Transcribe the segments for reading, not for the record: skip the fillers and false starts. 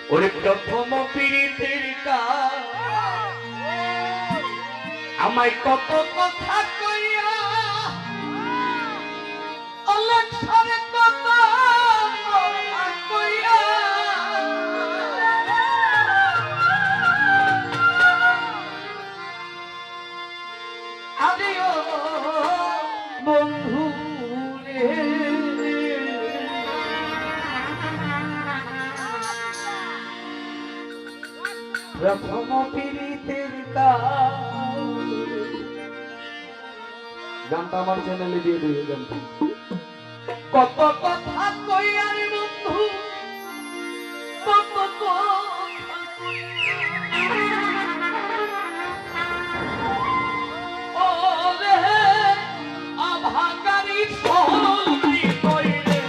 ওরে প্রথম পীড়িতের কাজ আমায় কত কথা কইয়া অলেখ সারে কত কথা কইয়া আদিও বন্ধু রে প্রথম পীড়িতের গানটা আমার চ্যানেলে দিয়ে দিবে গানটা কত কথা কই আর বন্ধু কত কথা ও রে আভাগারি সহলি কইরে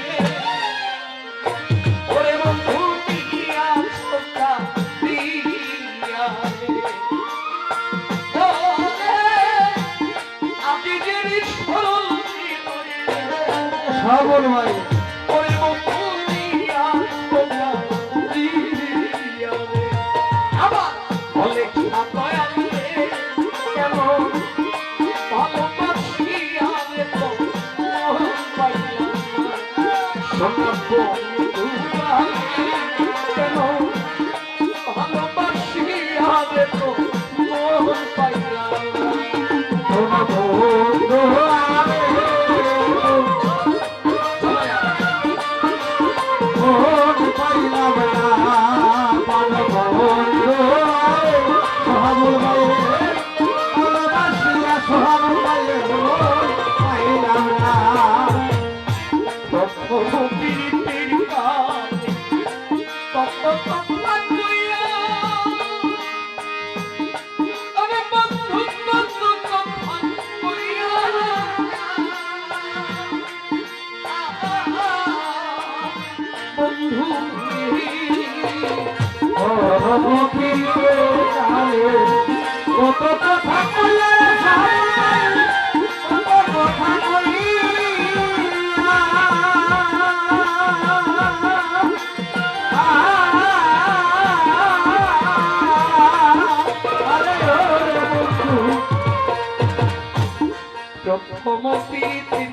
ওরে বন্ধু দিয়া সোকা দিয়া সাবর ভাই ওই বন্ধু দিয়া তোমরা দিয়া রে আবার বলে দয়াল রে কেমন ভালোবাসিয়া রে তো পাইলাম সোনা বন্ধু কেমন ভালোবাসিয়া রে তো পাইলাম সোনা বন্ধু কত কথা কইয়া কত কথা প্রথম পীড়িতের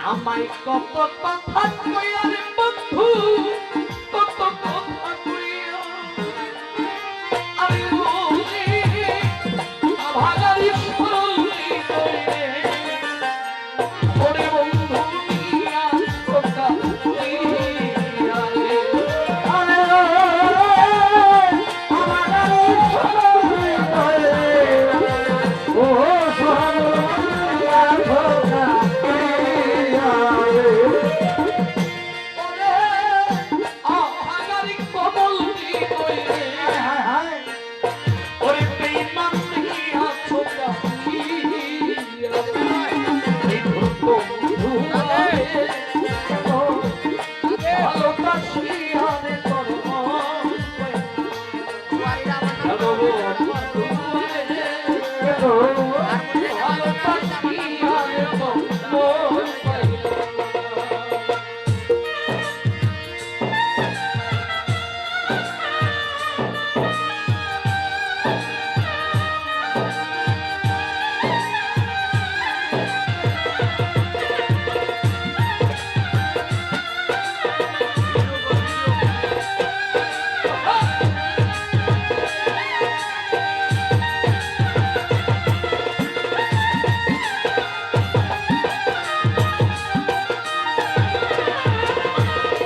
আমায় কত কথা কইয়া রে বন্ধু কত কথা কইয়া আমি বলি ভাগারি সরলি কইরে ওরে বন্ধু দিয়া সোকা দিয়া রে আরে ভাগারি সরলি কইরে ও সোহাগিয়া সোকা দিয়া রে ওরে ভাগারি কমল দি কইরে হায় হায় ওরে বেঈমান দিয়া সোকা দিয়া রে এই বন্ধু ভালোবাসিয়া রে তোর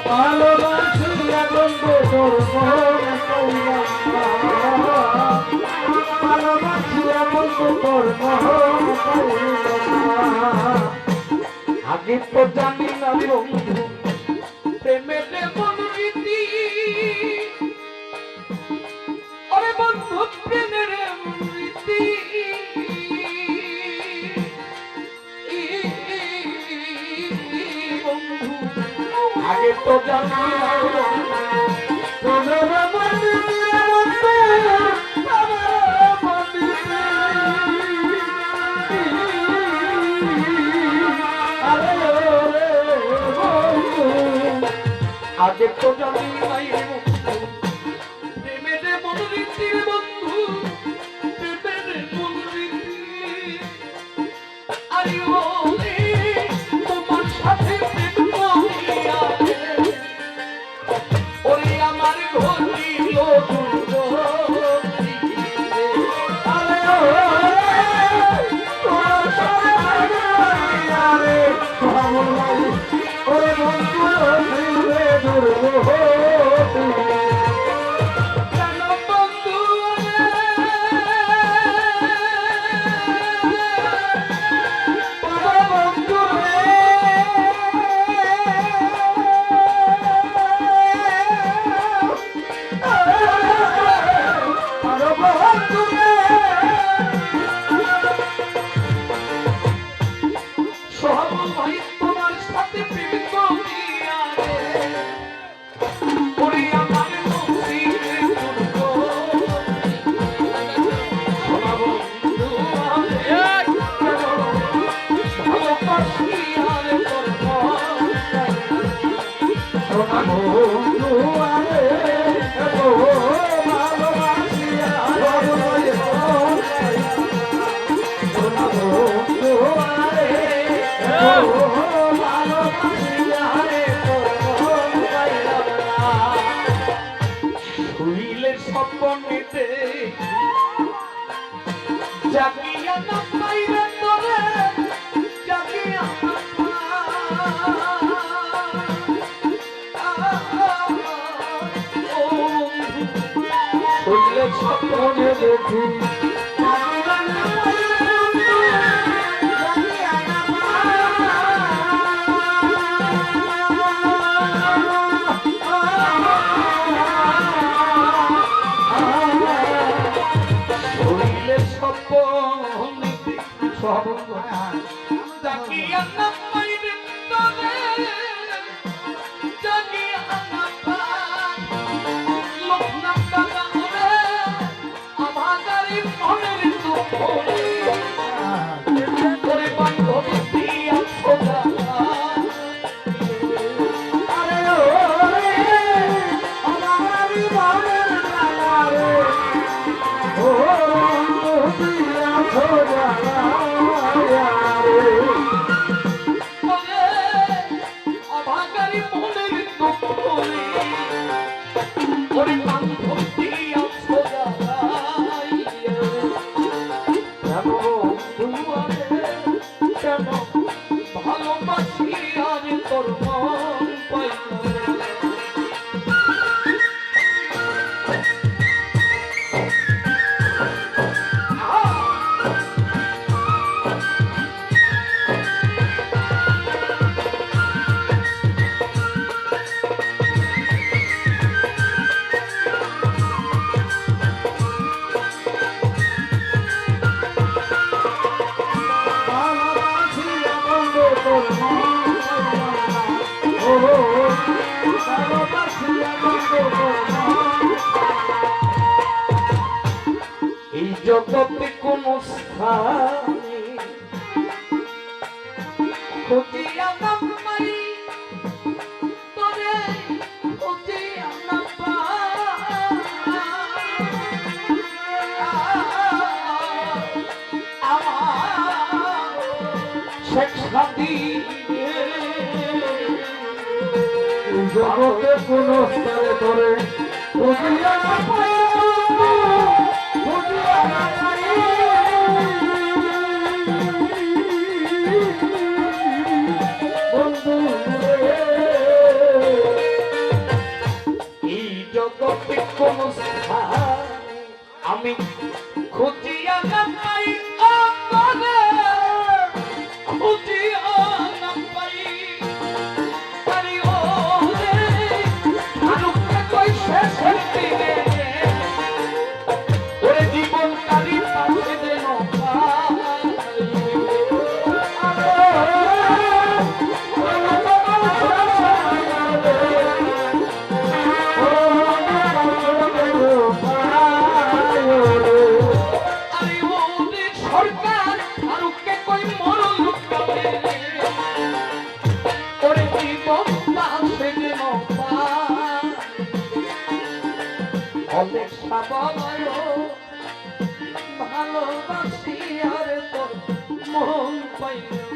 ভালোবাসিয়া বন্ধু তোর মন কইয়া ভালোবাসিয়া বন্ধু তোর মন কইয়া আগে তো জানি না বন্ধু প্রেমের এমন রীতি ওরে বন্ধু প্রেমের এমন রীতি আগে তো জানি না প্রেমের এমন রীতি আগে তো জানি না সোনা বন্ধু আরে ও ভালোবাসিয়া সোনা বন্ধু আরে ও ভালোবাসিয়া রে শুইলে স্বপ্নেতে জাগিয়া না পাইরে তোরে জাগিয়া না শুইলে স্বপ্নে দেখি এই জগতে কোন স্থানে খুঁজিয়া না পাই তোরে খুঁজিয়া না পাই আমার শেখ সাথী জগতে কোন স্থানে তোরে খুঁজিয়া না পাই আমি খুঁজিয়া না পাই খুঁজিয়া না পাই আরে ও রে আলোকে কই শেষের দিনে ওরে জীবন কালি পাশে দেন অনেক সাবায় ভালোবাসি আর তোর মন পাইল